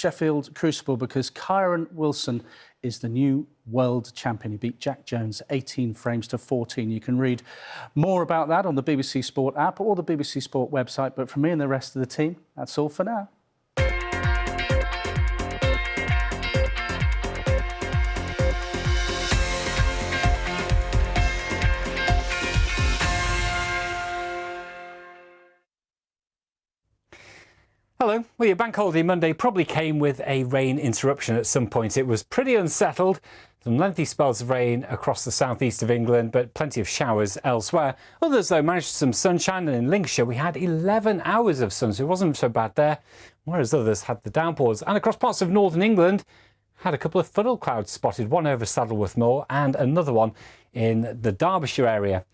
Sheffield Crucible because Kyron Wilson is the new world champion. He beat Jack Jones 18 frames to 14. You can read more about that on the BBC Sport app or the BBC Sport website. But from me and the rest of the team, that's all for now. Hello. Well, your bank holiday Monday probably came with a rain interruption at some point. It was pretty unsettled. Some lengthy spells of rain across the southeast of England, but plenty of showers elsewhere. Others, though, managed some sunshine, and in Lincolnshire we had 11 hours of sun, so it wasn't so bad there, whereas others had the downpours. And across parts of northern England, had a couple of funnel clouds spotted, one over Saddleworth Moor and another one in the Derbyshire area.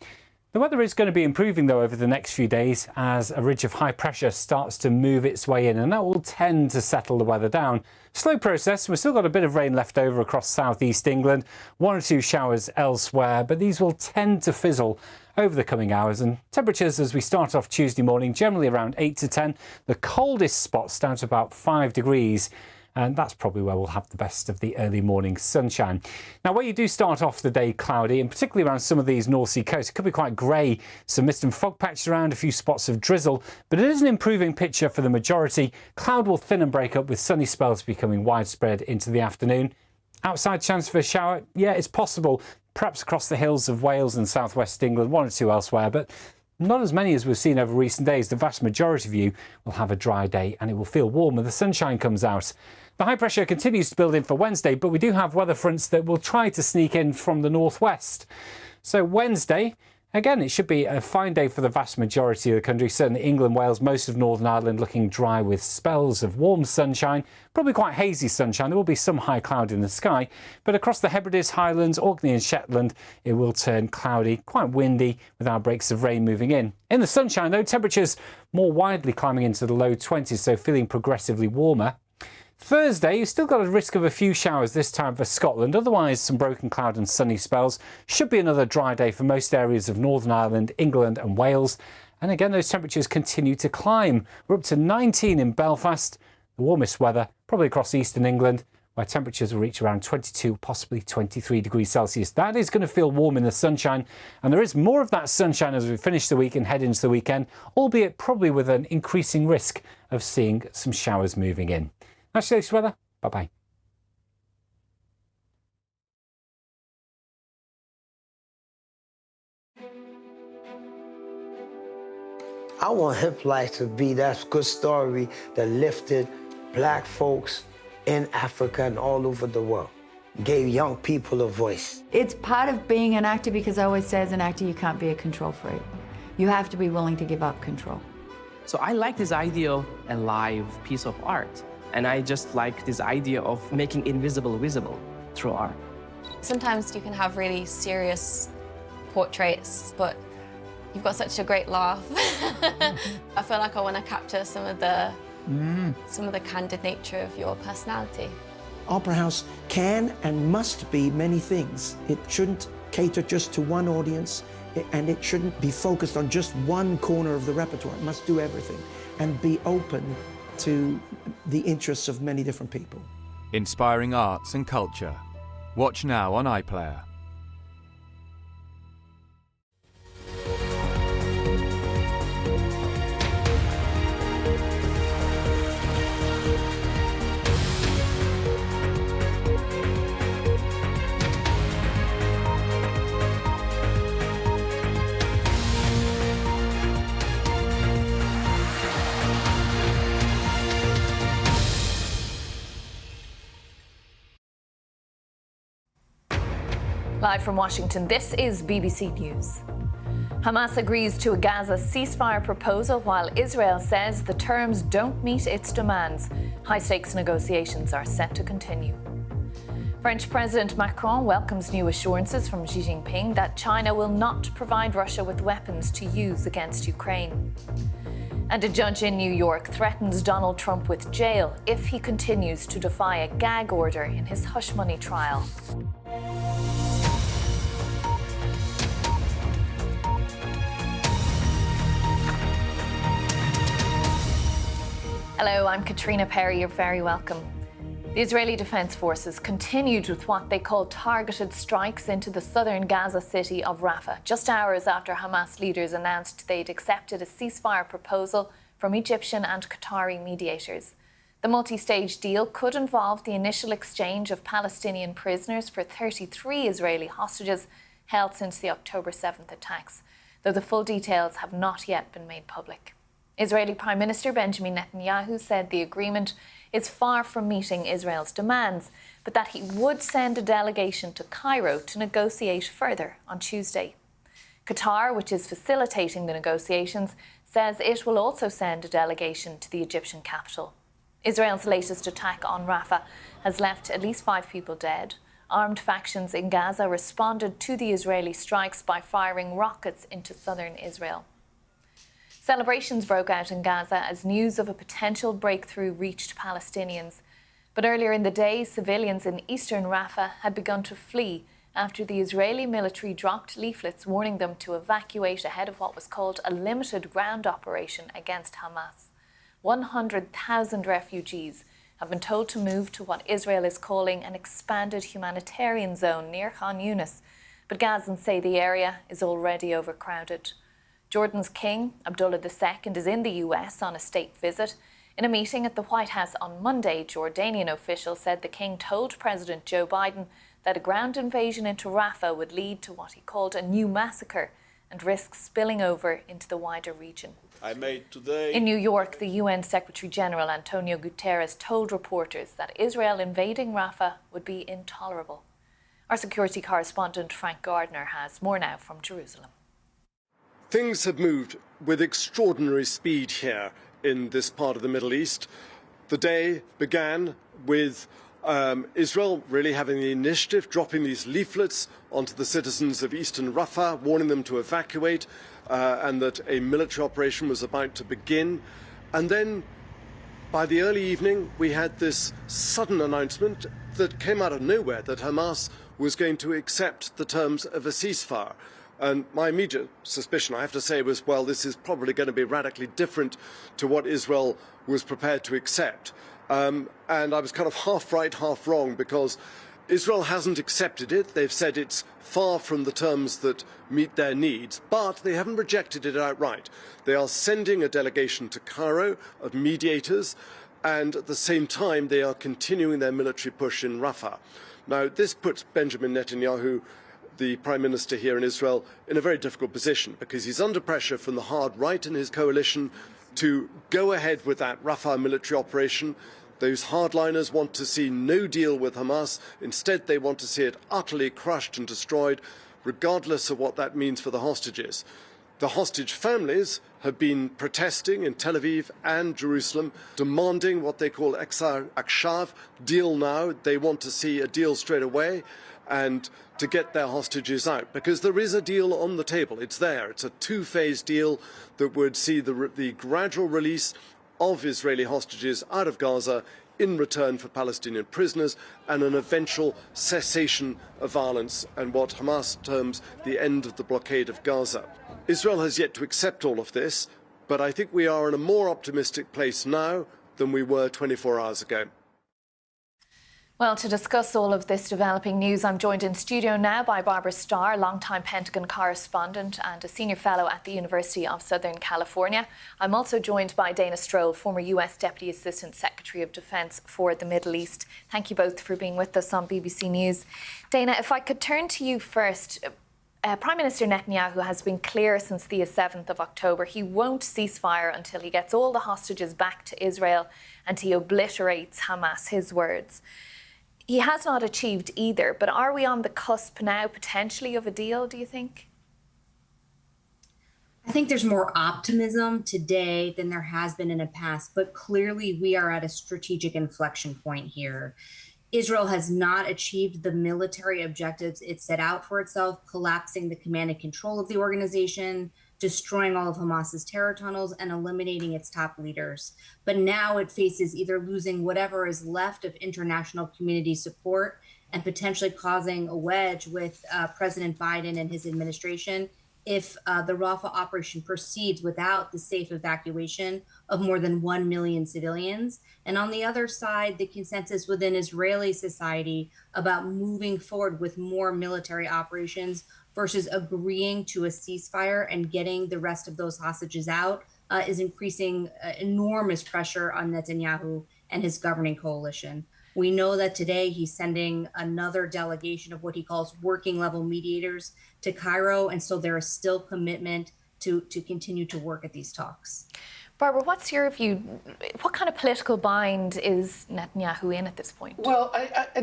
The weather is going to be improving, though, over the next few days as a ridge of high pressure starts to move its way in, and that will tend to settle the weather down. Slow process. We've still got a bit of rain left over across southeast England, one or two showers elsewhere, but these will tend to fizzle over the coming hours. And temperatures as we start off Tuesday morning, generally around 8 to 10. The coldest spots down to about 5 degrees. And that's probably where we'll have the best of the early morning sunshine. Now, where you do start off the day cloudy, and particularly around some of these North Sea coasts, it could be quite grey. Some mist and fog patches around, a few spots of drizzle, but it is an improving picture for the majority. Cloud will thin and break up with sunny spells becoming widespread into the afternoon. Outside chance for a shower? Yeah, it's possible. Perhaps across the hills of Wales and southwest England, one or two elsewhere, but not as many as we've seen over recent days. The vast majority of you will have a dry day and it will feel warm when the sunshine comes out. The high pressure continues to build in for Wednesday, but we do have weather fronts that will try to sneak in from the northwest. So Wednesday, again, it should be a fine day for the vast majority of the country. Certainly England, Wales, most of Northern Ireland looking dry with spells of warm sunshine, probably quite hazy sunshine. There will be some high cloud in the sky, but across the Hebrides, Highlands, Orkney and Shetland, it will turn cloudy, quite windy with outbreaks of rain moving in. In the sunshine, though, temperatures more widely climbing into the low 20s, so feeling progressively warmer. Thursday, you've still got a risk of a few showers this time for Scotland. Otherwise, some broken cloud and sunny spells. Should be another dry day for most areas of Northern Ireland, England and Wales. And again, those temperatures continue to climb. We're up to 19 in Belfast. The warmest weather probably across eastern England, where temperatures will reach around 22, possibly 23 degrees Celsius. That is going to feel warm in the sunshine. And there is more of that sunshine as we finish the week and head into the weekend, albeit probably with an increasing risk of seeing some showers moving in. That's today's weather. Bye-bye. I want Hip Life to be that good story that lifted black folks in Africa and all over the world, gave young people a voice. It's part of being an actor because I always say as an actor you can't be a control freak. You have to be willing to give up control. So I like this idea of a live piece of art. And I just like this idea of making invisible visible through art. Sometimes you can have really serious portraits, but you've got such a great laugh. I feel like I want to capture some of the candid nature of your personality. Opera House can and must be many things. It shouldn't cater just to one audience, and it shouldn't be focused on just one corner of the repertoire. It must do everything and be open to the interests of many different people. Inspiring arts and culture. Watch now on iPlayer. Live from Washington, this is BBC News. Hamas agrees to a Gaza ceasefire proposal while Israel says the terms don't meet its demands. High-stakes negotiations are set to continue. French President Macron welcomes new assurances from Xi Jinping that China will not provide Russia with weapons to use against Ukraine. And a judge in New York threatens Donald Trump with jail if he continues to defy a gag order in his hush money trial. Hello, I'm Caitriona Perry. You're very welcome. The Israeli Defense Forces continued with what they call targeted strikes into the southern Gaza city of Rafah, just hours after Hamas leaders announced they'd accepted a ceasefire proposal from Egyptian and Qatari mediators. The multi-stage deal could involve the initial exchange of Palestinian prisoners for 33 Israeli hostages held since the October 7th attacks, though the full details have not yet been made public. Israeli Prime Minister Benjamin Netanyahu said the agreement is far from meeting Israel's demands, but that he would send a delegation to Cairo to negotiate further on Tuesday. Qatar, which is facilitating the negotiations, says it will also send a delegation to the Egyptian capital. Israel's latest attack on Rafah has left at least 5 people dead. Armed factions in Gaza responded to the Israeli strikes by firing rockets into southern Israel. Celebrations broke out in Gaza as news of a potential breakthrough reached Palestinians. But earlier in the day, civilians in eastern Rafah had begun to flee after the Israeli military dropped leaflets warning them to evacuate ahead of what was called a limited ground operation against Hamas. 100,000 refugees have been told to move to what Israel is calling an expanded humanitarian zone near Khan Yunis, but Gazans say the area is already overcrowded. Jordan's King, Abdullah II, is in the US on a state visit. In a meeting at the White House on Monday, Jordanian officials said the King told President Joe Biden that a ground invasion into Rafah would lead to what he called a new massacre and risk spilling over into the wider region. In New York, the UN Secretary General Antonio Guterres told reporters that Israel invading Rafah would be intolerable. Our security correspondent Frank Gardner has more now from Jerusalem. Things have moved with extraordinary speed here in this part of the Middle East. The day began with Israel really having the initiative, dropping these leaflets onto the citizens of eastern Rafah, warning them to evacuate and that a military operation was about to begin. And then by the early evening, we had this sudden announcement that came out of nowhere that Hamas was going to accept the terms of a ceasefire. And my immediate suspicion, I have to say, was, well, this is probably going to be radically different to what Israel was prepared to accept. And I was kind of half right, half wrong, because Israel hasn't accepted it. They've said it's far from the terms that meet their needs, but they haven't rejected it outright. They are sending a delegation to Cairo of mediators, and at the same time, they are continuing their military push in Rafah. Now, this puts Benjamin Netanyahu, the Prime Minister here in Israel, in a very difficult position because he's under pressure from the hard right in his coalition to go ahead with that Rafah military operation. Those hardliners want to see no deal with Hamas. Instead, they want to see it utterly crushed and destroyed, regardless of what that means for the hostages. The hostage families have been protesting in Tel Aviv and Jerusalem, demanding what they call Exar Akshav, deal now. They want to see a deal straight away and to get their hostages out, because there is a deal on the table. It's there. It's a two-phase deal that would see the gradual release of Israeli hostages out of Gaza in return for Palestinian prisoners and an eventual cessation of violence and what Hamas terms the end of the blockade of Gaza. Israel has yet to accept all of this, but I think we are in a more optimistic place now than we were 24 hours ago. Well, to discuss all of this developing news, I'm joined in studio now by Barbara Starr, longtime Pentagon correspondent and a senior fellow at the University of Southern California. I'm also joined by Dana Stroll, former US Deputy Assistant Secretary of Defence for the Middle East. Thank you both for being with us on BBC News. Dana, if I could turn to you first. Prime Minister Netanyahu has been clear since the 7th of October he won't cease fire until he gets all the hostages back to Israel and he obliterates Hamas, his words. He has not achieved either, but are we on the cusp now, potentially, of a deal, do you think? I think there's more optimism today than there has been in the past, but clearly we are at a strategic inflection point here. Israel has not achieved the military objectives it set out for itself, collapsing the command and control of the organization, destroying all of Hamas's terror tunnels, and eliminating its top leaders. But now it faces either losing whatever is left of international community support and potentially causing a wedge with President Biden and his administration if the Rafah operation proceeds without the safe evacuation of more than 1 million civilians. And on the other side, the consensus within Israeli society about moving forward with more military operations versus agreeing to a ceasefire and getting the rest of those hostages out is increasing enormous pressure on Netanyahu and his governing coalition. We know that today he's sending another delegation of what he calls working level mediators to Cairo. And so there is still commitment to continue to work at these talks. Barbara, what's your view? What kind of political bind is Netanyahu in at this point? Well,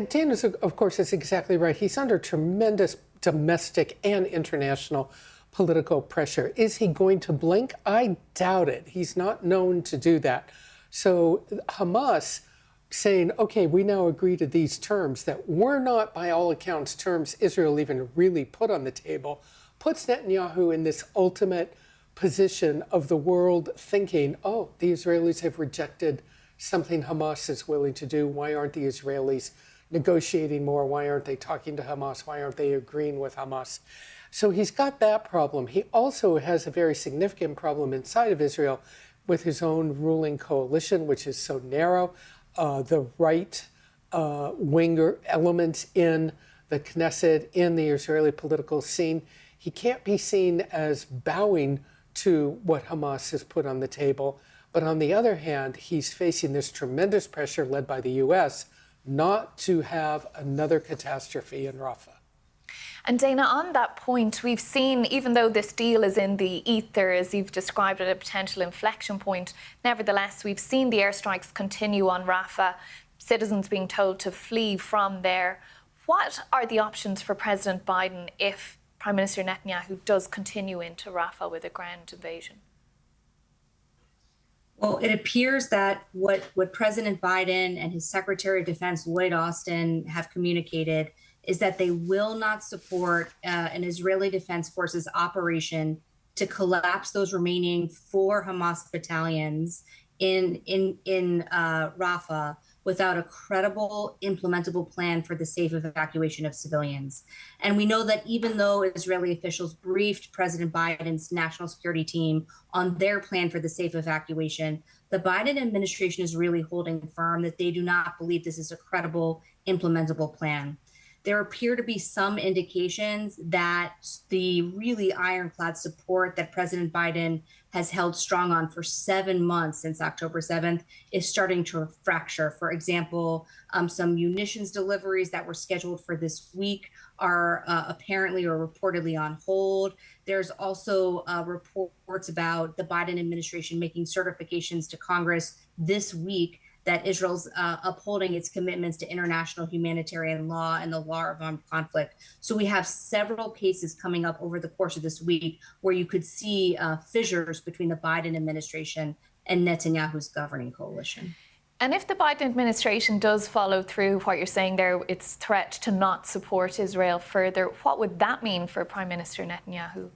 Dan is, of course, is exactly right. He's under tremendous domestic and international political pressure. Is he going to blink? I doubt it. He's not known to do that. So Hamas saying, okay, we now agree to these terms that were not, by all accounts, terms Israel even really put on the table, puts Netanyahu in this ultimate position of the world thinking, oh, the Israelis have rejected something Hamas is willing to do. Why aren't the Israelis negotiating more? Why aren't they talking to Hamas? Why aren't they agreeing with Hamas? So he's got that problem. He also has a very significant problem inside of Israel with his own ruling coalition, which is so narrow. The right winger elements in the Knesset, in the Israeli political scene. He can't be seen as bowing to what Hamas has put on the table. But on the other hand, he's facing this tremendous pressure led by the U.S. not to have another catastrophe in Rafah. And Dana, on that point, we've seen, even though this deal is in the ether, as you've described it, a potential inflection point, nevertheless, we've seen the airstrikes continue on Rafah, citizens being told to flee from there. What are the options for President Biden if Prime Minister Netanyahu does continue into Rafah with a ground invasion? Well, it appears that what President Biden and his Secretary of Defense, Lloyd Austin, have communicated is that they will not support an Israeli Defense Forces operation to collapse those remaining 4 Hamas battalions in Rafah without a credible, implementable plan for the safe evacuation of civilians. And we know that even though Israeli officials briefed President Biden's national security team on their plan for the safe evacuation, the Biden administration is really holding firm that they do not believe this is a credible, implementable plan. There appear to be some indications that the really ironclad support that President Biden has held strong on for 7 months since October 7th is starting to fracture. For example, some munitions deliveries that were scheduled for this week are apparently or reportedly on hold. There's also reports about the Biden administration making certifications to Congress this week that Israel's upholding its commitments to international humanitarian law and the law of armed conflict. So we have several cases coming up over the course of this week where you could see fissures between the Biden administration and Netanyahu's governing coalition. And if the Biden administration does follow through what you're saying there, its threat to not support Israel further, what would that mean for Prime Minister Netanyahu?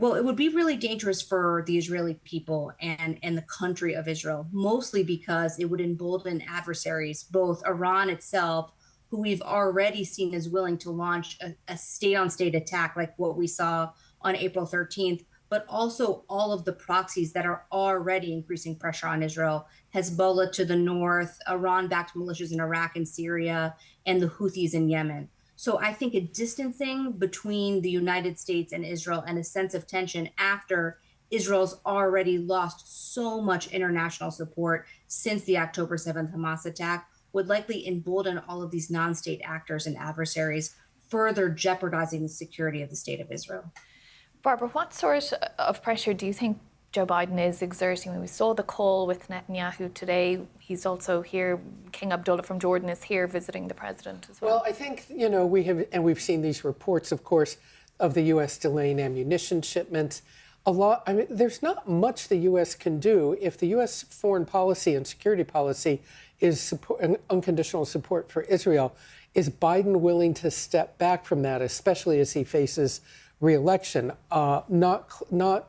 Well, it would be really dangerous for the Israeli people and the country of Israel, mostly because it would embolden adversaries, both Iran itself, who we've already seen is willing to launch a state-on-state attack like what we saw on April 13th, but also all of the proxies that are already increasing pressure on Israel, Hezbollah to the north, Iran-backed militias in Iraq and Syria, and the Houthis in Yemen. So I think a distancing between the United States and Israel and a sense of tension after Israel's already lost so much international support since the October 7th Hamas attack would likely embolden all of these non-state actors and adversaries, further jeopardizing the security of the state of Israel. Barbara, what sort of pressure do you think Joe Biden is exerting? We saw the call with Netanyahu today. He's also here. King Abdullah from Jordan is here visiting the president as well. Well, I think, we've seen these reports, of course, of the U.S. delaying ammunition shipments. There's not much the U.S. can do if the U.S. foreign policy and security policy is unconditional support for Israel. Is Biden willing to step back from that, especially as he faces re-election? Not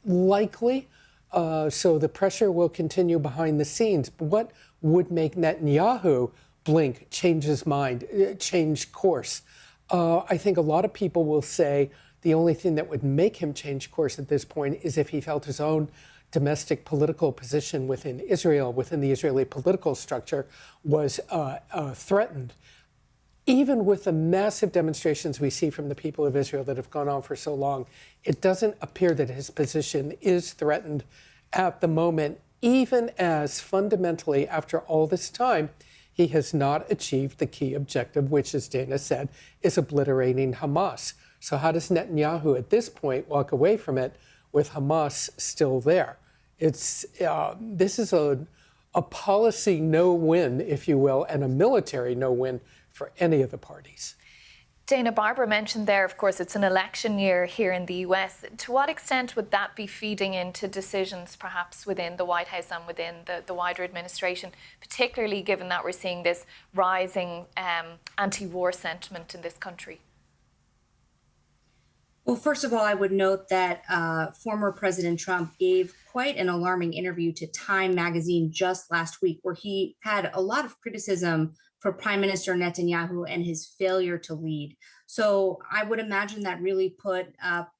likely. So the pressure will continue behind the scenes. But what would make Netanyahu blink, change his mind, change course? I think a lot of people will say The only thing that would make him change course at this point is if he felt his own domestic political position within Israel, within the Israeli political structure, was threatened. Even with the massive demonstrations we see from the people of Israel that have gone on for so long, it doesn't appear that his position is threatened at the moment, even as fundamentally, after all this time, he has not achieved the key objective, which, as Dana said, is obliterating Hamas. So how does Netanyahu at this point walk away from it with Hamas still there? This is a policy no-win, if you will, and a military no-win for any of the parties. Dana, Barbara mentioned there, of course, it's an election year here in the US. To what extent would that be feeding into decisions perhaps within the White House and within the wider administration, particularly given that we're seeing this rising anti-war sentiment in this country? Well, first of all, I would note that former President Trump gave quite an alarming interview to Time magazine just last week, where he had a lot of criticism for Prime Minister Netanyahu and his failure to lead. So I would imagine that really put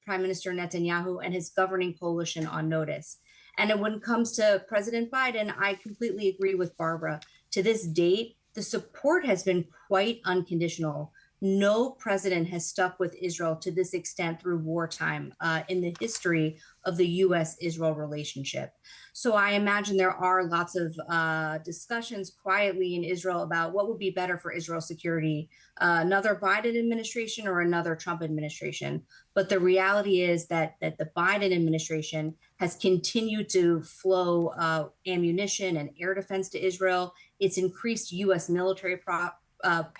Prime Minister Netanyahu and his governing coalition on notice. And when it comes to President Biden, I completely agree with Barbara. To this date, the support has been quite unconditional. No president has stuck with Israel to this extent through wartime in the history of the U.S.-Israel relationship. So I imagine there are lots of discussions quietly in Israel about what would be better for Israel's security, another Biden administration or another Trump administration. But the reality is that the Biden administration has continued to flow ammunition and air defense to Israel. It's increased U.S. military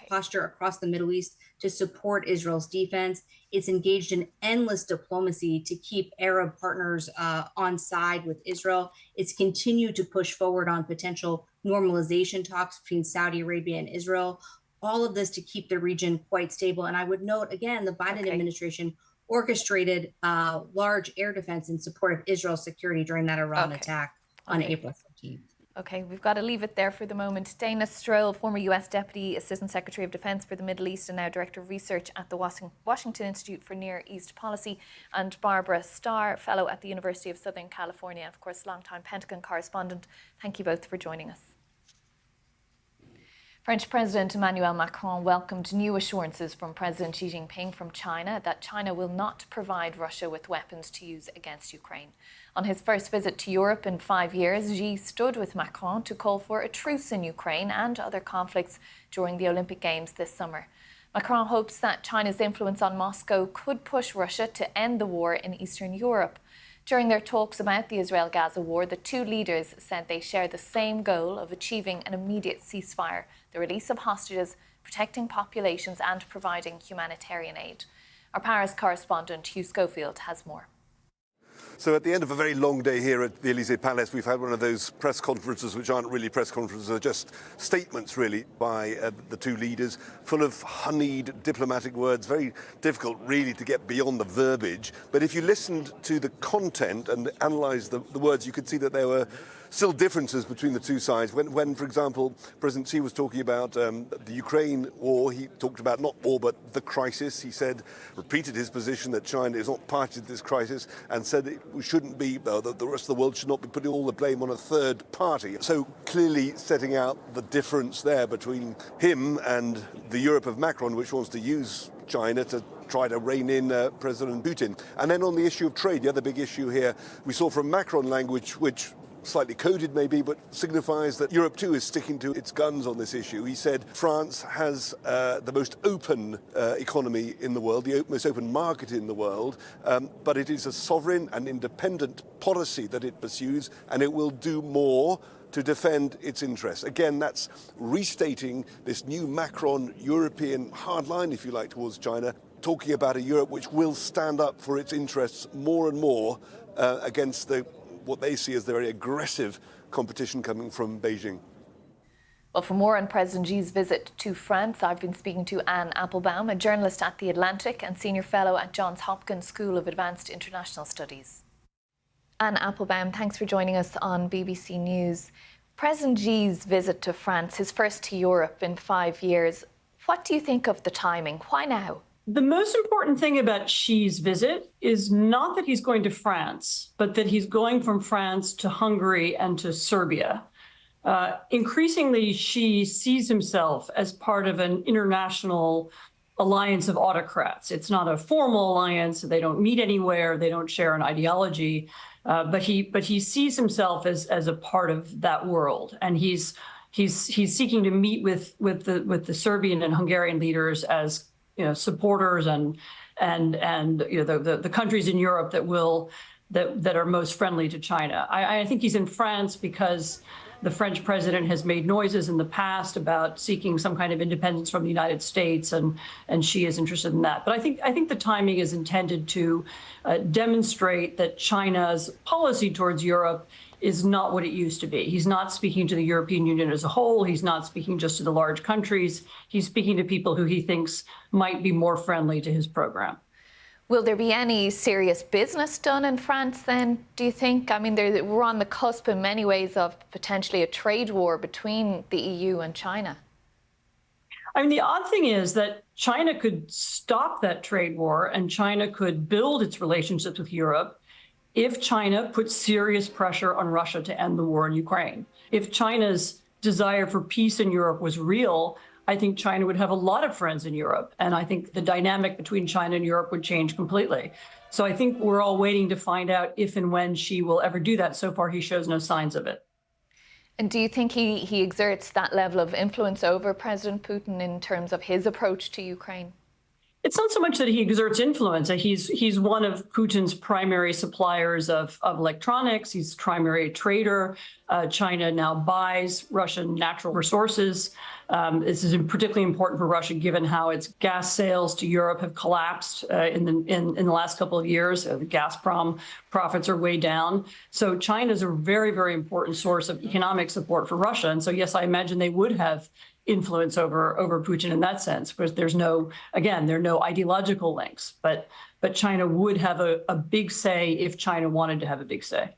posture across the Middle East to support Israel's defense. It's engaged in endless diplomacy to keep Arab partners on side with Israel. It's continued to push forward on potential normalization talks between Saudi Arabia and Israel. All of this to keep the region quite stable. And I would note, again, the Biden administration orchestrated large air defense in support of Israel's security during that Iran attack on April 14th. Okay, we've got to leave it there for the moment. Dana Stroll, former US Deputy Assistant Secretary of Defense for the Middle East and now Director of Research at the Washington Institute for Near East Policy, and Barbara Starr, Fellow at the University of Southern California, and of course, longtime Pentagon correspondent. Thank you both for joining us. French President Emmanuel Macron welcomed new assurances from President Xi Jinping from China that China will not provide Russia with weapons to use against Ukraine. On his first visit to Europe in 5 years, Xi stood with Macron to call for a truce in Ukraine and other conflicts during the Olympic Games this summer. Macron hopes that China's influence on Moscow could push Russia to end the war in Eastern Europe. During their talks about the Israel-Gaza war, the two leaders said they share the same goal of achieving an immediate ceasefire, the release of hostages, protecting populations and providing humanitarian aid. Our Paris correspondent Hugh Schofield has more. So at the end of a very long day here at the Élysée Palace, we've had one of those press conferences which aren't really press conferences, they're just statements really by the two leaders, full of honeyed diplomatic words, very difficult really to get beyond the verbiage. But if you listened to the content and analysed the words, you could see that there were still differences between the two sides. When, for example, President Xi was talking about the Ukraine war, he talked about not war, but the crisis. He repeated his position that China is not part of this crisis and said it shouldn't be, that the rest of the world should not be putting all the blame on a third party. So clearly setting out the difference there between him and the Europe of Macron, which wants to use China to try to rein in President Putin. And then on the issue of trade, the other big issue here, we saw from Macron language, which slightly coded maybe, but signifies that Europe too is sticking to its guns on this issue. He said France has the most open economy in the world, the most open market in the world, but it is a sovereign and independent policy that it pursues, and it will do more to defend its interests. Again, that's restating this new Macron European hard line, if you like, towards China, talking about a Europe which will stand up for its interests more and more against what they see as the very aggressive competition coming from Beijing. Well, for more on President Xi's visit to France, I've been speaking to Anne Applebaum, a journalist at The Atlantic and Senior Fellow at Johns Hopkins School of Advanced International Studies. Anne Applebaum, thanks for joining us on BBC News. President Xi's visit to France, his first to Europe in 5 years. What do you think of the timing? Why now? The most important thing about Xi's visit is not that he's going to France, but that he's going from France to Hungary and to Serbia. Increasingly, Xi sees himself as part of an international alliance of autocrats. It's not a formal alliance. They don't meet anywhere. They don't share an ideology. But he sees himself as a part of that world, and he's seeking to meet with the Serbian and Hungarian leaders as supporters and the countries in Europe that are most friendly to China. I think he's in France because the French president has made noises in the past about seeking some kind of independence from the United States, and Xi is interested in that. But I think the timing is intended to demonstrate that China's policy towards Europe is not what it used to be. He's not speaking to the European Union as a whole. He's not speaking just to the large countries. He's speaking to people who he thinks might be more friendly to his program. Will there be any serious business done in France then, do you think? I mean, we're on the cusp in many ways of potentially a trade war between the EU and China. I mean, the odd thing is that China could stop that trade war and China could build its relationships with Europe if China put serious pressure on Russia to end the war in Ukraine. If China's desire for peace in Europe was real, I think China would have a lot of friends in Europe. And I think the dynamic between China and Europe would change completely. So I think we're all waiting to find out if and when Xi will ever do that. So far, he shows no signs of it. And do you think he exerts that level of influence over President Putin in terms of his approach to Ukraine? It's not so much that he exerts influence. He's one of Putin's primary suppliers of electronics. He's a primary trader. China now buys Russian natural resources. This is particularly important for Russia, given how its gas sales to Europe have collapsed in the last couple of years. The Gazprom profits are way down. So China is a very, very important source of economic support for Russia. And so, yes, I imagine they would have influence over Putin in that sense, because there are no ideological links, but China would have a big say if China wanted to have a big say.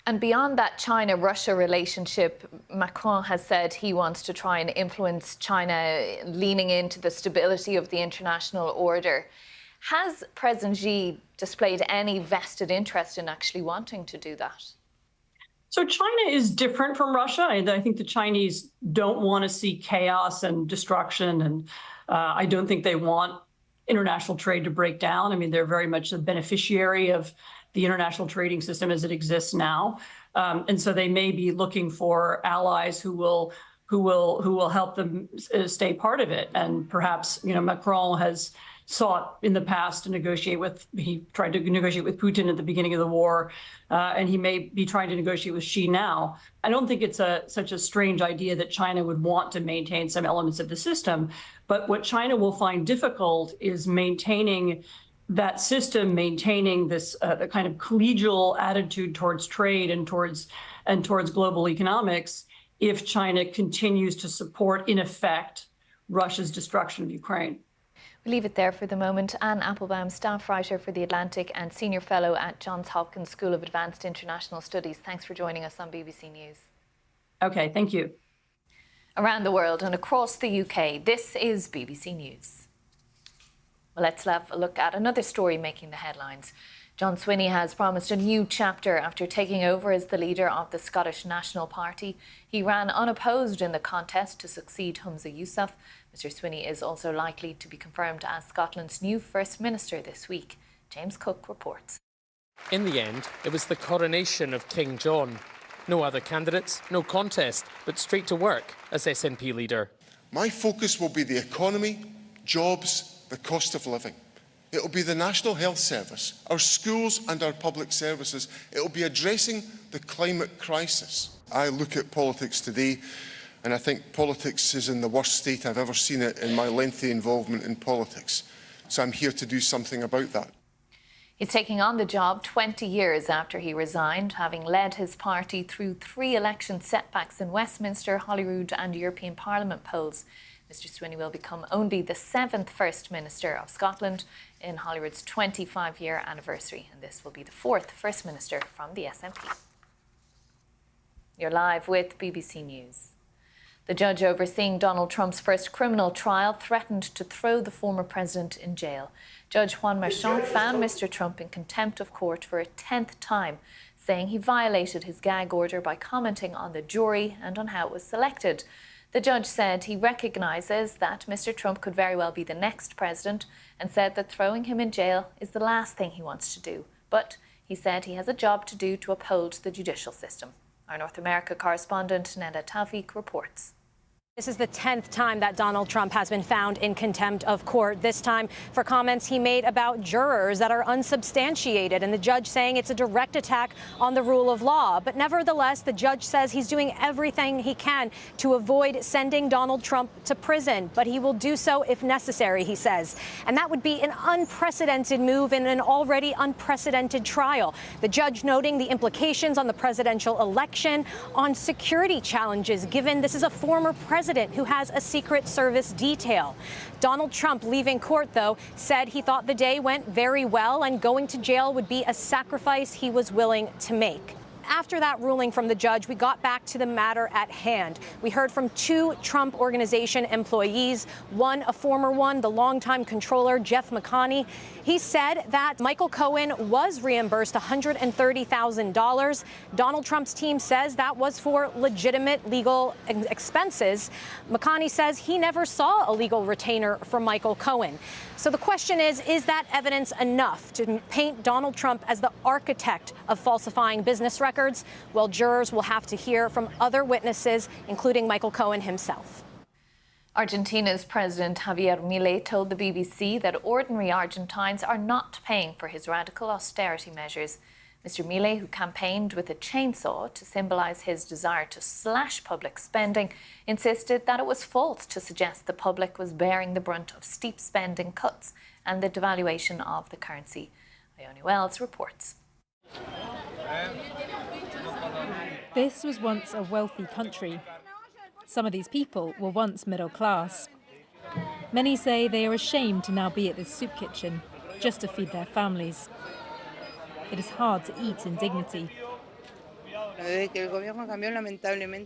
And beyond that China-Russia relationship, Macron has said he wants to try and influence China, leaning into the stability of the international order. Has President Xi displayed any vested interest in actually wanting to do that? So China is different from Russia. I think the Chinese don't want to see chaos and destruction, and I don't think they want international trade to break down. I mean, they're very much a beneficiary of the international trading system as it exists now, and so they may be looking for allies who will help them stay part of it. And perhaps Macron has sought in the past to negotiate with. He tried to negotiate with Putin at the beginning of the war, and he may be trying to negotiate with Xi now. I don't think it's such a strange idea that China would want to maintain some elements of the system, but what China will find difficult is maintaining that system, maintaining this the kind of collegial attitude towards trade and towards global economics, if China continues to support, in effect, Russia's destruction of Ukraine. We'll leave it there for the moment. Anne Applebaum, staff writer for The Atlantic and senior fellow at Johns Hopkins School of Advanced International Studies. Thanks for joining us on BBC News. Okay, thank you. Around the world and across the UK, this is BBC News. Well, let's have a look at another story making the headlines. John Swinney has promised a new chapter after taking over as the leader of the Scottish National Party. He ran unopposed in the contest to succeed Humza Yousaf. Mr Swinney is also likely to be confirmed as Scotland's new First Minister this week. James Cook reports. In the end, it was the coronation of King John. No other candidates, no contest, but straight to work as SNP leader. My focus will be the economy, jobs, the cost of living. It will be the National Health Service, our schools and our public services. It will be addressing the climate crisis. I look at politics today and I think politics is in the worst state I've ever seen it in my lengthy involvement in politics. So I'm here to do something about that. He's taking on the job 20 years after he resigned, having led his party through 3 election setbacks in Westminster, Holyrood and European Parliament polls. Mr Swinney will become only the 7th First Minister of Scotland in Holyrood's 25-year anniversary, and this will be the 4th First Minister from the SNP. You're live with BBC News. The judge overseeing Donald Trump's first criminal trial threatened to throw the former president in jail. Judge Juan Merchan found Mr. Trump in contempt of court for a 10th time, saying he violated his gag order by commenting on the jury and on how it was selected. The judge said he recognises that Mr. Trump could very well be the next president and said that throwing him in jail is the last thing he wants to do. But he said he has a job to do to uphold the judicial system. Our North America correspondent Neda Tawfik reports. This is the 10th time that Donald Trump has been found in contempt of court, this time for comments he made about jurors that are unsubstantiated, and the judge saying it's a direct attack on the rule of law. But nevertheless, the judge says he's doing everything he can to avoid sending Donald Trump to prison, but he will do so if necessary, he says. And that would be an unprecedented move in an already unprecedented trial. The judge noting the implications on the presidential election, on security challenges, given this is a former president who has a Secret Service detail. Donald Trump, leaving court, though, said he thought the day went very well and going to jail would be a sacrifice he was willing to make. After that ruling from the judge, we got back to the matter at hand. We heard from 2 Trump Organization employees, one a former one, the longtime controller, Jeff McConney. He said that Michael Cohen was reimbursed $130,000. Donald Trump's team says that was for legitimate legal expenses. McConney says he never saw a legal retainer from Michael Cohen. So the question is that evidence enough to paint Donald Trump as the architect of falsifying business records? Well, jurors will have to hear from other witnesses, including Michael Cohen himself. Argentina's President Javier Milei told the BBC that ordinary Argentines are not paying for his radical austerity measures. Mr. Milei, who campaigned with a chainsaw to symbolise his desire to slash public spending, insisted that it was false to suggest the public was bearing the brunt of steep spending cuts and the devaluation of the currency. Ione Wells reports. This was once a wealthy country. Some of these people were once middle class. Many say they are ashamed to now be at this soup kitchen, just to feed their families. It is hard to eat in dignity.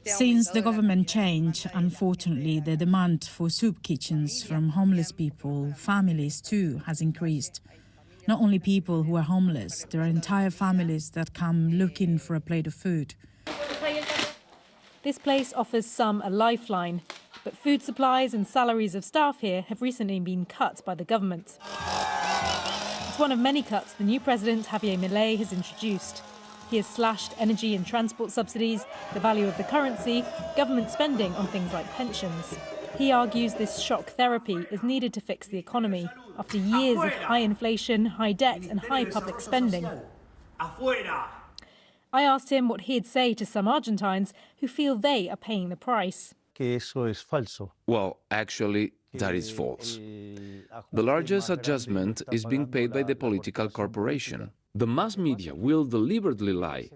Since the government changed, unfortunately, the demand for soup kitchens from homeless people, families too, has increased. Not only people who are homeless, there are entire families that come looking for a plate of food. This place offers some a lifeline, but food supplies and salaries of staff here have recently been cut by the government. It's one of many cuts the new president, Javier Milei, has introduced. He has slashed energy and transport subsidies, the value of the currency, government spending on things like pensions. He argues this shock therapy is needed to fix the economy after years of high inflation, high debt and high public spending. I asked him what he'd say to some Argentines who feel they are paying the price. Well, actually, that is false. The largest adjustment is being paid by the political corporation. The mass media will deliberately lie,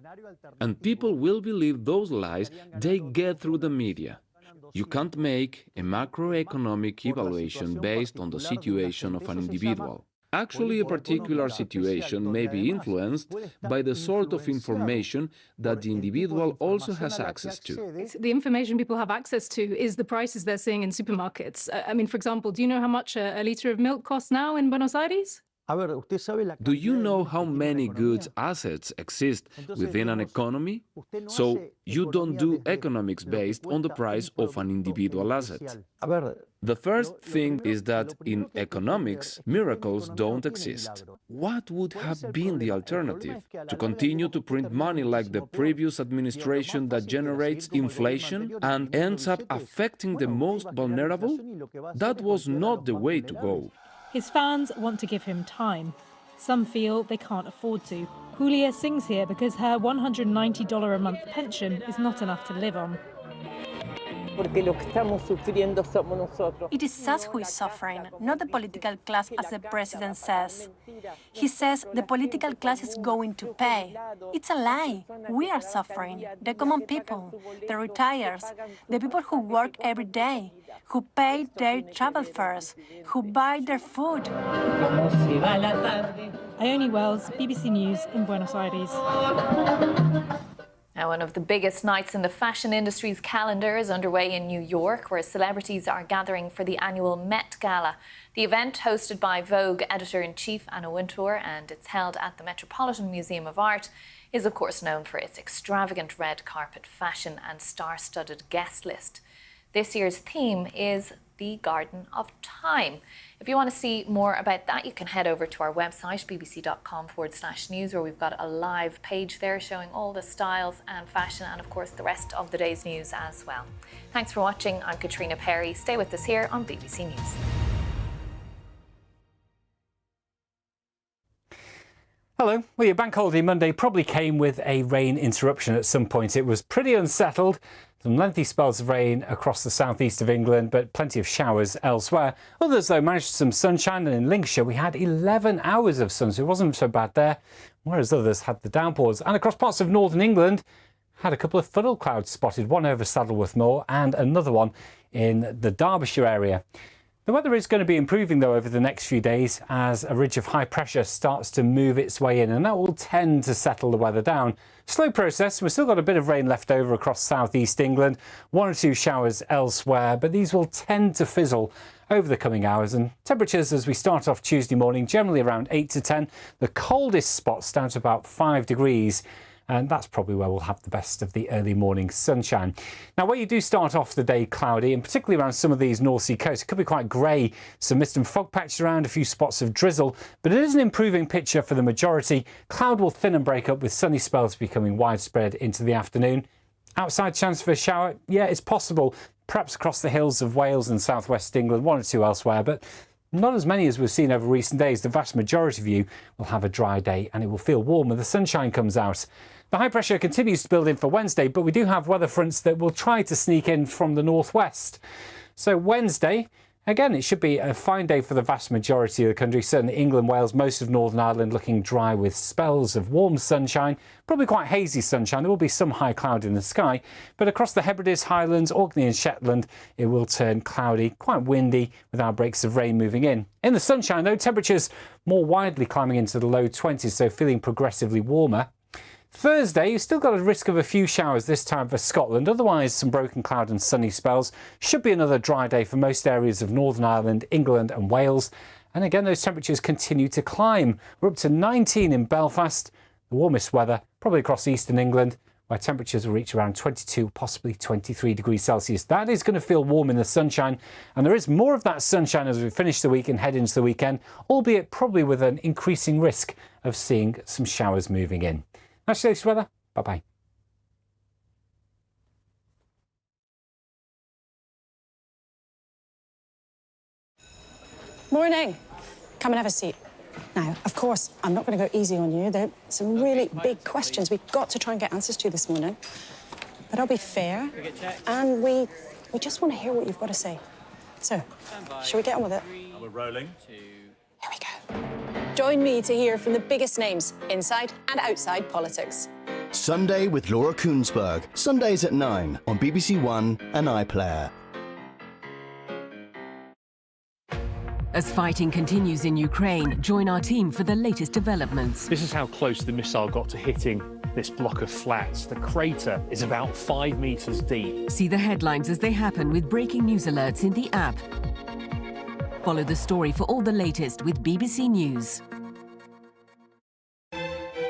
and people will believe those lies they get through the media. You can't make a macroeconomic evaluation based on the situation of an individual. Actually, a particular situation may be influenced by the sort of information that the individual also has access to. The information people have access to is the prices they're seeing in supermarkets. I mean, for example, do you know how much a litre of milk costs now in Buenos Aires? Do you know how many goods assets exist within an economy? So you don't do economics based on the price of an individual asset. The first thing is that in economics, miracles don't exist. What would have been the alternative? To continue to print money like the previous administration that generates inflation and ends up affecting the most vulnerable? That was not the way to go. His fans want to give him time. Some feel they can't afford to. Julia sings here because her $190 a month pension is not enough to live on. It is us who is suffering, not the political class, as the president says. He says the political class is going to pay. It's a lie. We are suffering. The common people, the retirees, the people who work every day, who pay their travel fares, who buy their food. Ione Wells, BBC News in Buenos Aires. Now, one of the biggest nights in the fashion industry's calendar is underway in New York, where celebrities are gathering for the annual Met Gala. The event, hosted by Vogue editor-in-chief Anna Wintour, and it's held at the Metropolitan Museum of Art, is of course known for its extravagant red carpet fashion and star-studded guest list. This year's theme is the Garden of Time. If you want to see more about that, you can head over to our website, bbc.com/news, where we've got a live page there showing all the styles and fashion and, of course, the rest of the day's news as well. Thanks for watching. I'm Caitriona Perry. Stay with us here on BBC News. Hello. Well, your bank holiday Monday probably came with a rain interruption at some point. It was pretty unsettled. Some lengthy spells of rain across the southeast of England, but plenty of showers elsewhere. Others, though, managed some sunshine, and in Lincolnshire we had 11 hours of sun, so it wasn't so bad there, whereas others had the downpours. And across parts of northern England, had a couple of funnel clouds spotted, one over Saddleworth Moor and another one in the Derbyshire area. The weather is going to be improving, though, over the next few days as a ridge of high pressure starts to move its way in, and that will tend to settle the weather down. Slow process. We've still got a bit of rain left over across southeast England, 1 or 2 showers elsewhere, but these will tend to fizzle over the coming hours. And temperatures as we start off Tuesday morning, generally around 8 to 10. The coldest spots down to about 5 degrees. And that's probably where we'll have the best of the early morning sunshine. Now, where you do start off the day cloudy, and particularly around some of these North Sea coasts, it could be quite grey. Some mist and fog patches around, a few spots of drizzle, but it is an improving picture for the majority. Cloud will thin and break up with sunny spells becoming widespread into the afternoon. Outside chance for a shower? Yeah, it's possible. Perhaps across the hills of Wales and southwest England, 1 or 2 elsewhere, but not as many as we've seen over recent days. The vast majority of you will have a dry day and it will feel warmer. The sunshine comes out. The high pressure continues to build in for Wednesday, but we do have weather fronts that will try to sneak in from the northwest. So Wednesday, again, it should be a fine day for the vast majority of the country. Certainly England, Wales, most of Northern Ireland looking dry with spells of warm sunshine, probably quite hazy sunshine. There will be some high cloud in the sky, but across the Hebrides, Highlands, Orkney and Shetland, it will turn cloudy, quite windy with outbreaks of rain moving in. In the sunshine, though, temperatures more widely climbing into the low 20s, so feeling progressively warmer. Thursday, you've still got a risk of a few showers this time for Scotland. Otherwise, some broken cloud and sunny spells. Should be another dry day for most areas of Northern Ireland, England and Wales. And again, those temperatures continue to climb. We're up to 19 in Belfast. The warmest weather probably across eastern England, where temperatures will reach around 22, possibly 23 degrees Celsius. That is going to feel warm in the sunshine. And there is more of that sunshine as we finish the week and head into the weekend, albeit probably with an increasing risk of seeing some showers moving in. That's today's weather. Bye-bye. Morning. Come and have a seat. Now, of course, I'm not going to go easy on you. There are some really big questions we've got to try and get answers to this morning. But I'll be fair, and we just want to hear what you've got to say. So, shall we get on with it? We're rolling. Here we go. Join me to hear from the biggest names inside and outside politics. Sunday with Laura Koonsberg. Sundays at 9 on BBC One and iPlayer. As fighting continues in Ukraine, join our team for the latest developments. This is how close the missile got to hitting this block of flats. The crater is about 5 meters deep. See the headlines as they happen with breaking news alerts in the app. Follow the story for all the latest with BBC News.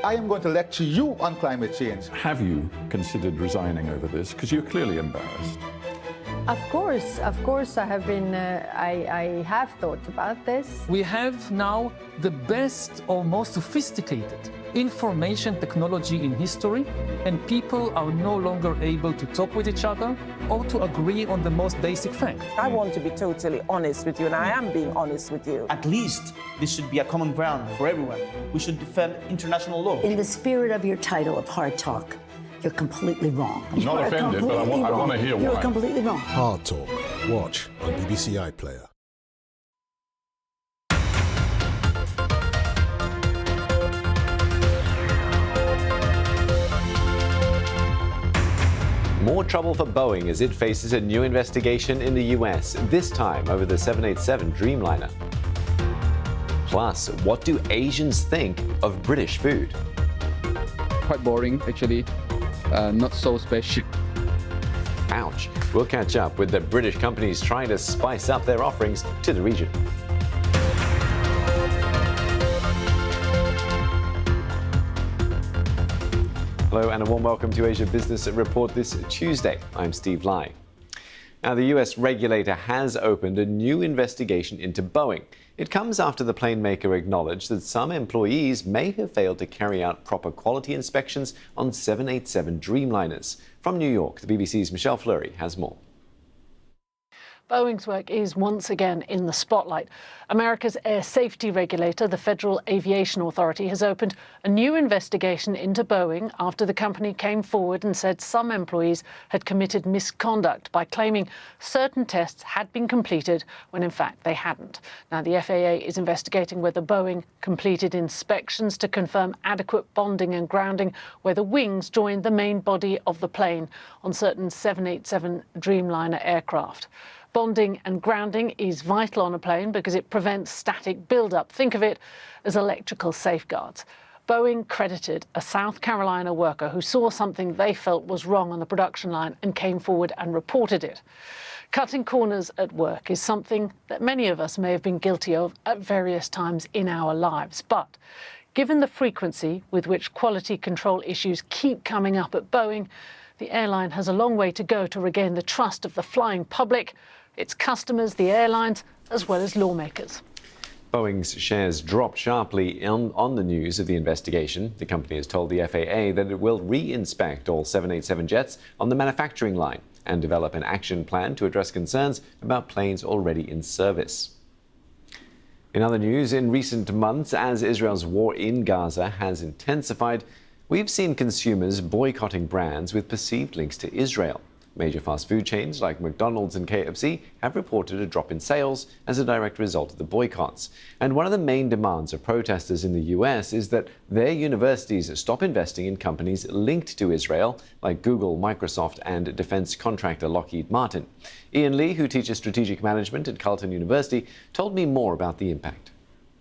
I am going to lecture you on climate change. Have you considered resigning over this? Because you're clearly embarrassed. Of course, I have been. I have thought about this. We have now the best or most sophisticated information technology in history, and people are no longer able to talk with each other or to agree on the most basic facts. I want to be totally honest with you, and I am being honest with you. At least this should be a common ground for everyone. We should defend international law. In the spirit of your title of Hard Talk, you're completely wrong. I'm not offended, but I want to hear why. You're completely wrong. Hard Talk. Watch on BBC iPlayer. More trouble for Boeing as it faces a new investigation in the US, this time over the 787 Dreamliner. Plus, what do Asians think of British food? Quite boring, actually. not so special. Ouch. We'll catch up with the British companies trying to spice up their offerings to the region. Hello and a warm welcome to Asia Business Report this Tuesday. I'm Steve Lai. Now, the US regulator has opened a new investigation into Boeing. It comes after the plane maker acknowledged that some employees may have failed to carry out proper quality inspections on 787 Dreamliners. From New York, the BBC's Michelle Fleury has more. Boeing's work is once again in the spotlight. America's air safety regulator, the Federal Aviation Authority, has opened a new investigation into Boeing after the company came forward and said some employees had committed misconduct by claiming certain tests had been completed when in fact they hadn't. Now, the FAA is investigating whether Boeing completed inspections to confirm adequate bonding and grounding where the wings joined the main body of the plane on certain 787 Dreamliner aircraft. Bonding and grounding is vital on a plane because it prevents static buildup. Think of it as electrical safeguards. Boeing credited a South Carolina worker who saw something they felt was wrong on the production line and came forward and reported it. Cutting corners at work is something that many of us may have been guilty of at various times in our lives. But given the frequency with which quality control issues keep coming up at Boeing, the airline has a long way to go to regain the trust of the flying public, its customers, the airlines, as well as lawmakers. Boeing's shares dropped sharply on the news of the investigation. The company has told the FAA that it will re-inspect all 787 jets on the manufacturing line and develop an action plan to address concerns about planes already in service. In other news, in recent months, as Israel's war in Gaza has intensified, we've seen consumers boycotting brands with perceived links to Israel. Major fast food chains like McDonald's and KFC have reported a drop in sales as a direct result of the boycotts. And one of the main demands of protesters in the US is that their universities stop investing in companies linked to Israel, like Google, Microsoft, and defense contractor Lockheed Martin. Ian Lee, who teaches strategic management at Carleton University, told me more about the impact.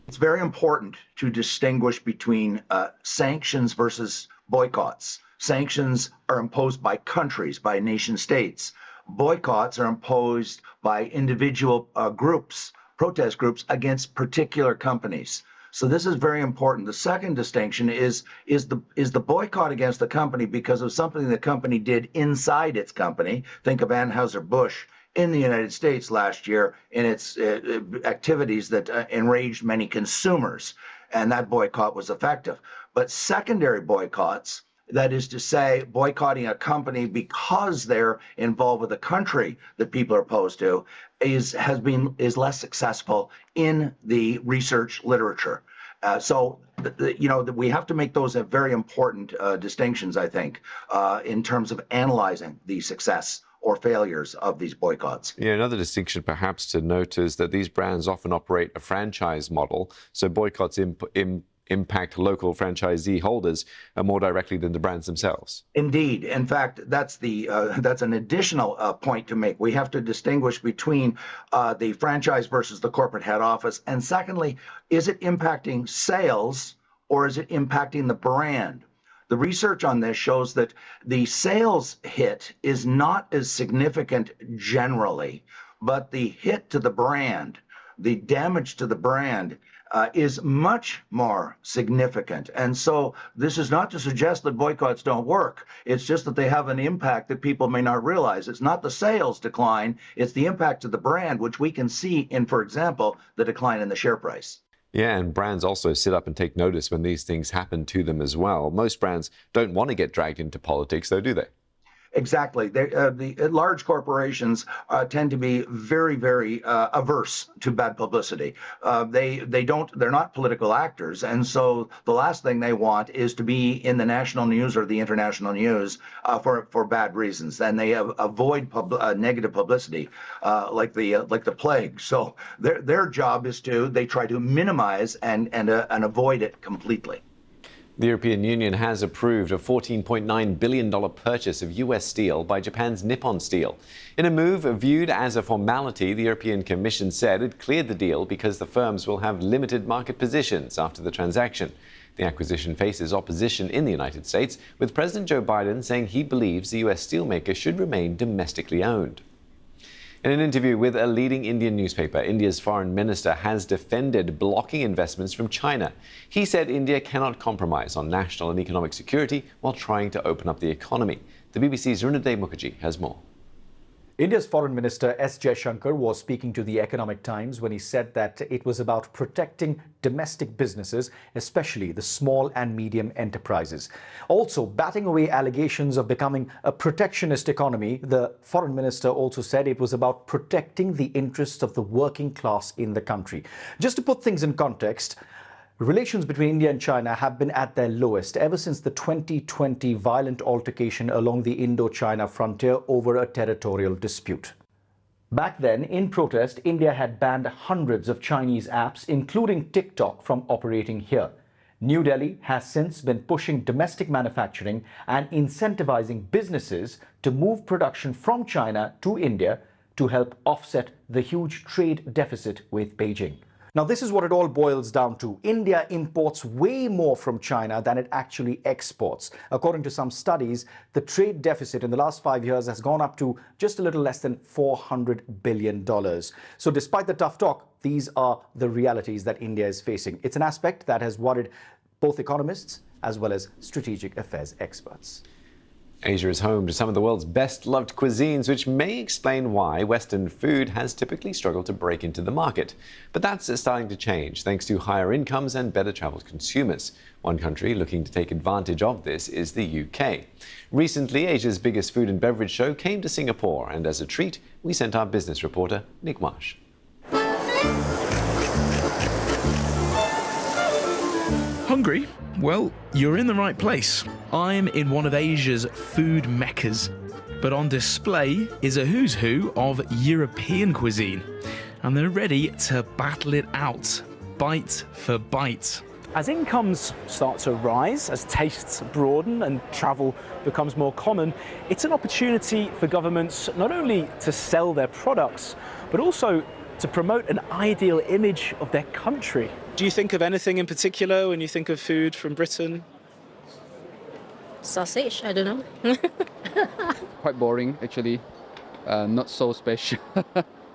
It's very important to distinguish between sanctions versus boycotts. Sanctions are imposed by countries, by nation states. Boycotts are imposed by individual groups, protest groups against particular companies. So this is very important. The second distinction is the boycott against the company because of something the company did inside its company. Think of Anheuser-Busch in the United States last year in its activities that enraged many consumers, and that boycott was effective. But secondary boycotts, that is to say, boycotting a company because they're involved with a country that people are opposed to, is less successful in the research literature. We have to make those very important distinctions, I think, in terms of analyzing the success or failures of these boycotts. Yeah, another distinction perhaps to note is that these brands often operate a franchise model, so boycotts impact local franchisee holders more directly than the brands themselves. Indeed. In fact, that's an additional point to make. We have to distinguish between the franchise versus the corporate head office. And secondly, is it impacting sales or is it impacting the brand? The research on this shows that the sales hit is not as significant generally, but the hit to the brand, the damage to the brand, is much more significant. And so this is not to suggest that boycotts don't work. It's just that they have an impact that people may not realize. It's not the sales decline, it's the impact to the brand, which we can see in, for example, the decline in the share price. Yeah, and brands also sit up and take notice when these things happen to them as well. Most brands don't want to get dragged into politics, though, do they? Exactly. The large corporations tend to be very, very averse to bad publicity. They're not political actors, and so the last thing they want is to be in the national news or the international news for bad reasons. And they avoid negative publicity like the plague. So their job is they try to minimize and avoid it completely. The European Union has approved a $14.9 billion purchase of US steel by Japan's Nippon Steel. In a move viewed as a formality, the European Commission said it cleared the deal because the firms will have limited market positions after the transaction. The acquisition faces opposition in the United States, with President Joe Biden saying he believes the US steelmaker should remain domestically owned. In an interview with a leading Indian newspaper, India's foreign minister has defended blocking investments from China. He said India cannot compromise on national and economic security while trying to open up the economy. The BBC's Runade Mukherjee has more. India's Foreign Minister S. Jaishankar was speaking to the Economic Times when he said that it was about protecting domestic businesses, especially the small and medium enterprises. Also, batting away allegations of becoming a protectionist economy, the Foreign Minister also said it was about protecting the interests of the working class in the country. Just to put things in context, relations between India and China have been at their lowest ever since the 2020 violent altercation along the Indo-China frontier over a territorial dispute. Back then, in protest, India had banned hundreds of Chinese apps, including TikTok, from operating here. New Delhi has since been pushing domestic manufacturing and incentivizing businesses to move production from China to India to help offset the huge trade deficit with Beijing. Now, this is what it all boils down to. India imports way more from China than it actually exports. According to some studies, the trade deficit in the last 5 years has gone up to just a little less than $400 billion. So despite the tough talk, these are the realities that India is facing. It's an aspect that has worried both economists as well as strategic affairs experts. Asia is home to some of the world's best-loved cuisines, which may explain why Western food has typically struggled to break into the market. But that's starting to change, thanks to higher incomes and better-travelled consumers. One country looking to take advantage of this is the UK. Recently, Asia's biggest food and beverage show came to Singapore, and as a treat, we sent our business reporter, Nick Marsh. Hungry? Well, you're in the right place. I'm in one of Asia's food meccas. But on display is a who's who of European cuisine. And they're ready to battle it out, bite for bite. As incomes start to rise, as tastes broaden and travel becomes more common, it's an opportunity for governments not only to sell their products, but also to promote an ideal image of their country. Do you think of anything in particular when you think of food from Britain? Sausage, I don't know. Quite boring, actually. Not so special.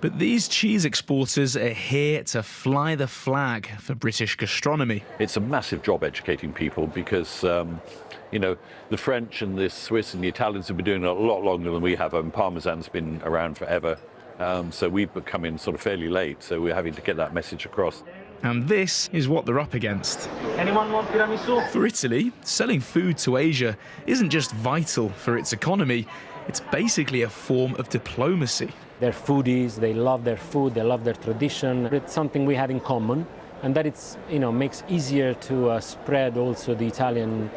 But these cheese exporters are here to fly the flag for British gastronomy. It's a massive job educating people because, you know, the French and the Swiss and the Italians have been doing it a lot longer than we have. Parmesan's been around forever. So we've come in sort of fairly late, so we're having to get that message across. And this is what they're up against. Anyone want tiramisu? For Italy, selling food to Asia isn't just vital for its economy, it's basically a form of diplomacy. They're foodies, they love their food, they love their tradition. It's something we had in common, and that it's, makes easier to spread also the Italian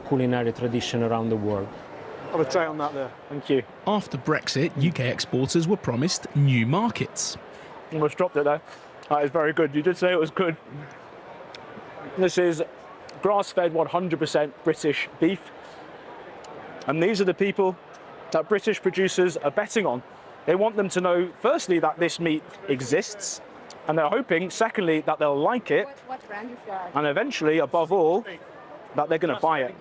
culinary tradition around the world. I'll have a try on that there, thank you. After Brexit, UK exporters were promised new markets. Almost dropped it there. That is very good. You did say it was good. This is grass-fed 100% British beef. And these are the people that British producers are betting on. They want them to know, firstly, that this meat exists, and they're hoping, secondly, that they'll like it, and eventually, above all, that they're going to buy it.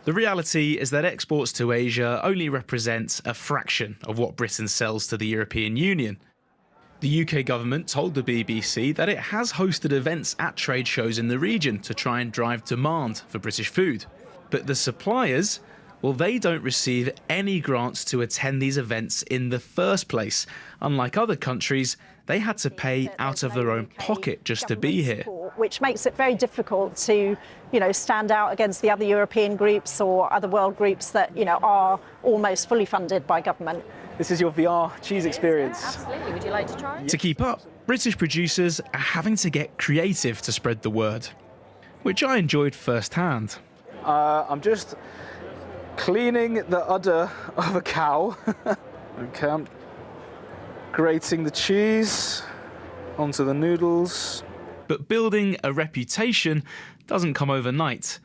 The reality is that exports to Asia only represent a fraction of what Britain sells to the European Union. The UK government told the BBC that it has hosted events at trade shows in the region to try and drive demand for British food. But the suppliers, well, they don't receive any grants to attend these events in the first place. Unlike other countries, they had to pay out of their own pocket just to be here. Which makes it very difficult to, stand out against the other European groups or other world groups that, are almost fully funded by government. This is your VR cheese experience. Absolutely. Would you like to try? To keep up, British producers are having to get creative to spread the word, which I enjoyed firsthand. I'm just cleaning the udder of a cow. Okay, I'm grating the cheese onto the noodles. But building a reputation doesn't come overnight.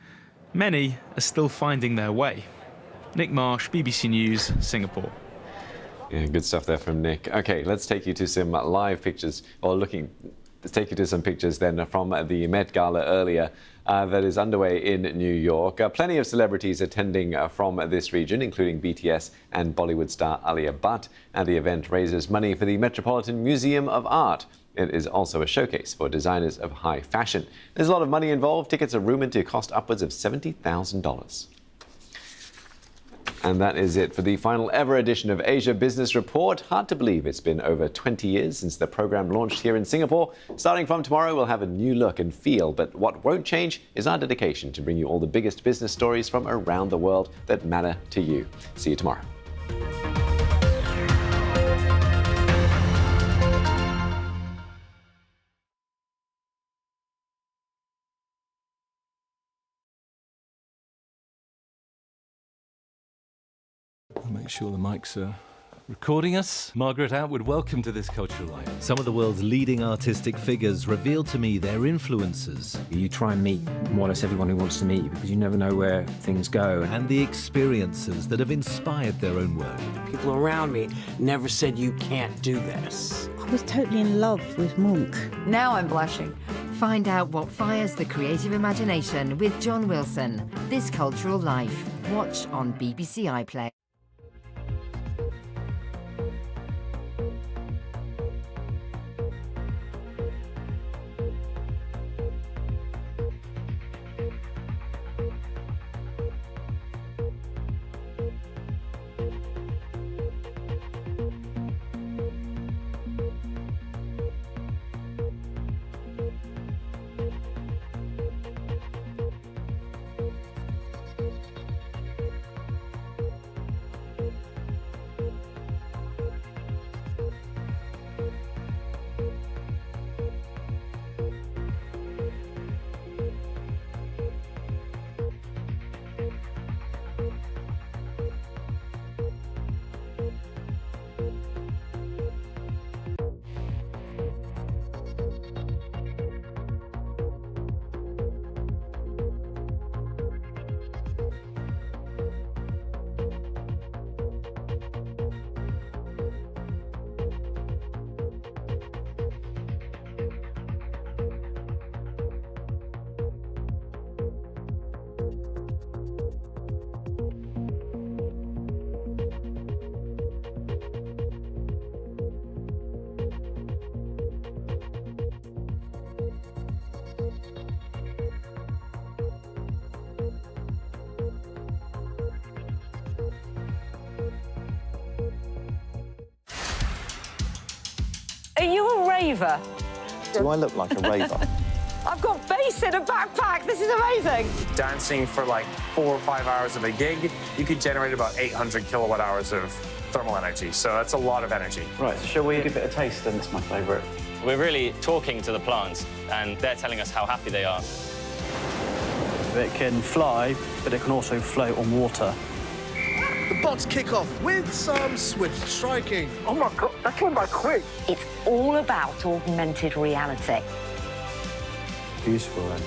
Many are still finding their way. Nick Marsh, BBC News, Singapore. Yeah, good stuff there from Nick. Okay, let's take you to some live pictures, let's take you to some pictures then from the Met Gala earlier. that is underway in New York. Plenty of celebrities attending from this region, including BTS and Bollywood star Alia Bhatt. And the event raises money for the Metropolitan Museum of Art. It is also a showcase for designers of high fashion. There's a lot of money involved. Tickets are rumoured to cost upwards of $70,000. And that is it for the final ever edition of Asia Business Report. Hard to believe it's been over 20 years since the program launched here in Singapore. Starting from tomorrow, we'll have a new look and feel, but what won't change is our dedication to bring you all the biggest business stories from around the world that matter to you. See you tomorrow. I'll make sure the mics are recording us. Margaret Atwood, welcome to This Cultural Life. Some of the world's leading artistic figures revealed to me their influences. You try and meet more or less everyone who wants to meet you because you never know where things go. And the experiences that have inspired their own work. People around me never said you can't do this. I was totally in love with Monk. Now I'm blushing. Find out what fires the creative imagination with John Wilson. This Cultural Life. Watch on BBC iPlayer. Are you a raver? Do I look like a raver? I've got bass in a backpack. This is amazing. Dancing for like 4 or 5 hours of a gig, you could generate about 800 kilowatt hours of thermal energy. So that's a lot of energy. Right, so shall we give it a taste then? It's my favourite. We're really talking to the plants, and they're telling us how happy they are. It can fly, but it can also float on water. The bots kick off with some swift striking. Oh my God, that went by quick. It's all about augmented reality. Useful, then.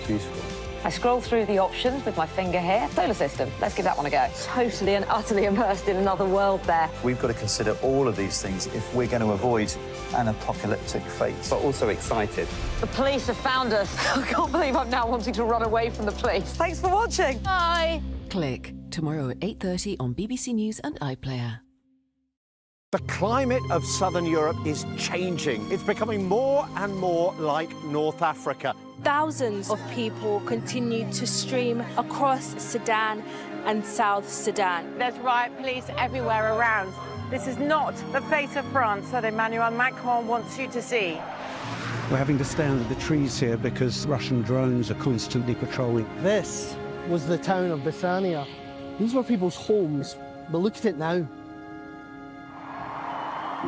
It's useful. I scroll through the options with my finger here. Solar system, let's give that one a go. Totally and utterly immersed in another world there. We've got to consider all of these things if we're going to avoid an apocalyptic fate. But also excited. The police have found us. I can't believe I'm now wanting to run away from the police. Thanks for watching. Bye. Click. Tomorrow at 8:30 on BBC News and iPlayer. The climate of southern Europe is changing. It's becoming more and more like North Africa. Thousands of people continue to stream across Sudan and South Sudan. There's riot police everywhere around. This is not the face of France that Emmanuel Macron wants you to see. We're having to stay under the trees here because Russian drones are constantly patrolling. This was the town of Bethania. These were people's homes, but look at it now.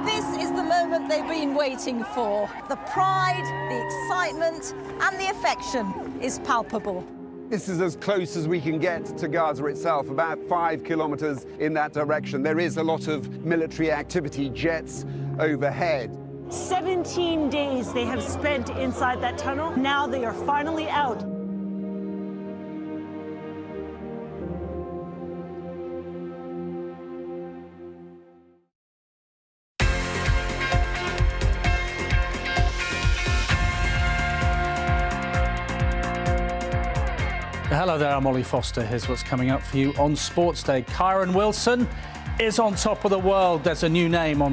This is the moment they've been waiting for. The pride, the excitement, and the affection is palpable. This is as close as we can get to Gaza itself, about 5 kilometers in that direction. There is a lot of military activity, jets overhead. 17 days they have spent inside that tunnel. Now they are finally out. Hello there, I'm Ollie Foster. Here's what's coming up for you on Sports Day. Kyron Wilson is on top of the world. There's a new name on